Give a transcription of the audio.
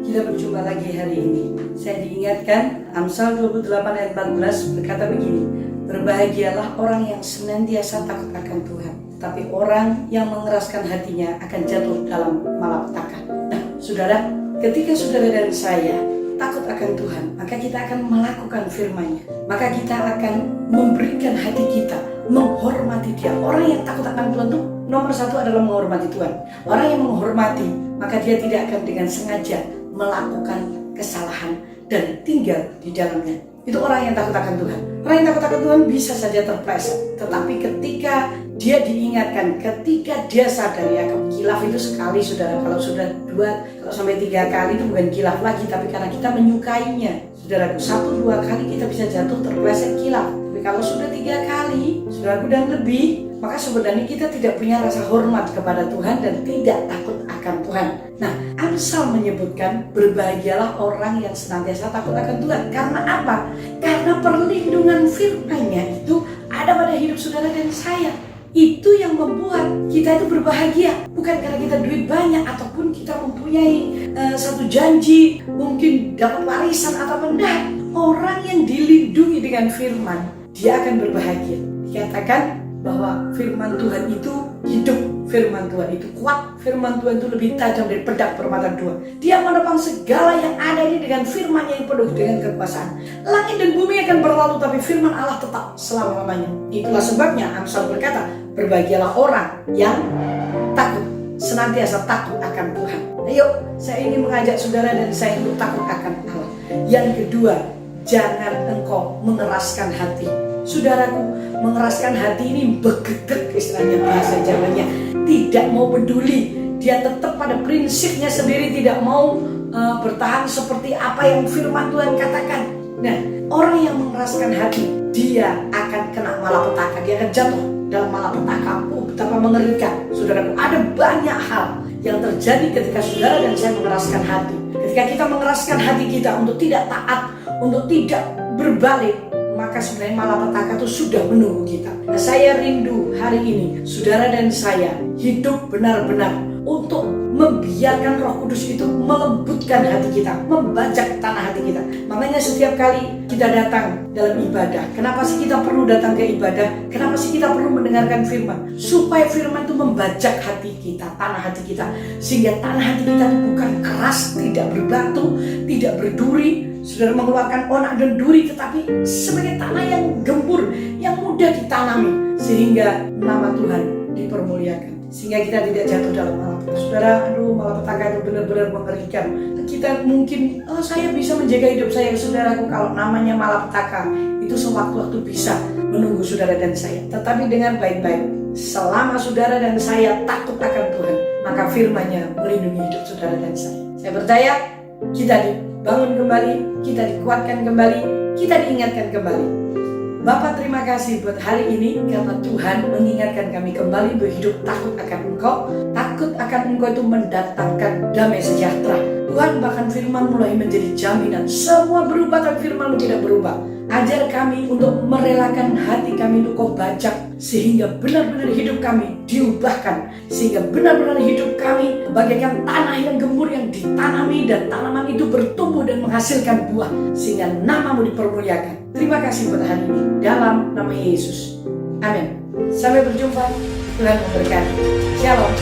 Kita berjumpa lagi hari ini. Saya diingatkan Amsal 28 ayat 14 berkata begini, berbahagialah orang yang senantiasa takut akan Tuhan, tapi orang yang mengeraskan hatinya akan jatuh dalam malapetaka. Nah, saudara, ketika saudara dan saya takut akan Tuhan, maka kita akan melakukan firman-Nya. Maka kita akan memberikan hati kita, menghormati Dia. Orang yang takut akan Tuhan itu nomor satu adalah menghormati Tuhan. Orang yang menghormati, maka dia tidak akan dengan sengaja melakukan kesalahan dan tinggal di dalamnya. Itu orang yang takut akan Tuhan. Orang yang takut akan Tuhan bisa saja terpleset, tetapi ketika dia diingatkan, ketika dia sadar, ya kilaf itu sekali saudara. Kalau sudah 2, kalau sampai 3 kali itu bukan kilaf lagi, tapi karena kita menyukainya. Saudaraku, 1-2 kali kita bisa jatuh terpleset kilaf. Tapi kalau sudah 3 kali, saudaraku, dan lebih, maka sebenarnya kita tidak punya rasa hormat kepada Tuhan dan tidak takut akan Tuhan. Nah, Amsal menyebutkan berbahagialah orang yang senantiasa takut akan Tuhan. Karena apa? Karena perlindungan firman-Nya itu ada pada hidup saudara dan saya. Itu yang membuat kita itu berbahagia. Bukan karena kita duit banyak ataupun kita mempunyai satu janji, mungkin dapat warisan atau benda. Orang yang dilindungi dengan firman, dia akan berbahagia. Dikatakan bahwa firman Tuhan itu hidup, firman Tuhan itu kuat, firman Tuhan itu lebih tajam dari pedang bermata 2. Dia menopang segala yang ada ini dengan firman-Nya yang penuh dengan kekuasaan. Langit dan bumi akan berlalu, tapi firman Allah tetap selama-lamanya. Itulah sebabnya Amsal berkata, berbahagialah orang yang takut, senantiasa takut akan Tuhan. Ayo, saya ingin mengajak saudara dan saya untuk takut akan Allah. Yang kedua, jangan engkau mengeraskan hati. Saudaraku, mengeraskan hati ini begedek, istilahnya bahasa Jawanya, tidak mau peduli. Dia tetap pada prinsipnya sendiri, tidak mau bertahan seperti apa yang firman Tuhan katakan. Nah, orang yang mengeraskan hati, dia akan kena malapetaka, dia akan jatuh dalam malapetaka. Betapa mengerikan. Saudaraku, ada banyak hal yang terjadi ketika saudara dan saya mengeraskan hati. Ketika kita mengeraskan hati kita untuk tidak taat, untuk tidak berbalik, maka sebenarnya malapetaka itu sudah menunggu kita. Nah, saya rindu hari ini saudara dan saya hidup benar-benar untuk membiarkan Roh Kudus itu melembutkan hati kita, membajak tanah hati kita. Makanya setiap kali kita datang dalam ibadah, kenapa sih kita perlu datang ke ibadah? Kenapa sih kita perlu mendengarkan firman? Supaya firman itu membajak hati kita, tanah hati kita, sehingga tanah hati kita itu bukan keras, tidak berbatu, tidak berduri. Saudara, mengeluarkan onak dan duri, tetapi sebagai tanah yang gembur, yang mudah ditanami, sehingga nama Tuhan dipermuliakan, sehingga kita tidak jatuh dalam malapetaka. Saudara, malapetaka itu benar-benar mengerikan. Kita mungkin, saya bisa menjaga hidup saya. Saudaraku, kalau namanya malapetaka itu sewaktu-waktu bisa menunggu saudara dan saya. Tetapi dengan baik-baik, selama saudara dan saya takut akan Tuhan, maka firman-Nya melindungi hidup saudara dan saya. Saya percaya kita dibangun kembali, kita dikuatkan kembali, kita diingatkan kembali. Bapak, terima kasih buat hari ini karena Tuhan mengingatkan kami kembali berhidup takut akan Engkau. Takut akan Engkau itu mendatangkan damai sejahtera. Tuhan, bahkan firman mulai menjadi jaminan. Semua berubah tapi firman tidak berubah. Ajar kami untuk merelakan hati kami untuk Kau bajak, sehingga benar-benar hidup kami diubahkan, sehingga benar-benar hidup kami bagaikan tanah yang gembur yang ditanami dan tanaman itu bertumbuh dan menghasilkan buah, sehingga nama-Mu dipermuliakan. Terima kasih buat hari ini dalam nama Yesus. Amin. Sampai berjumpa. Tuhan memberkati. Shalom.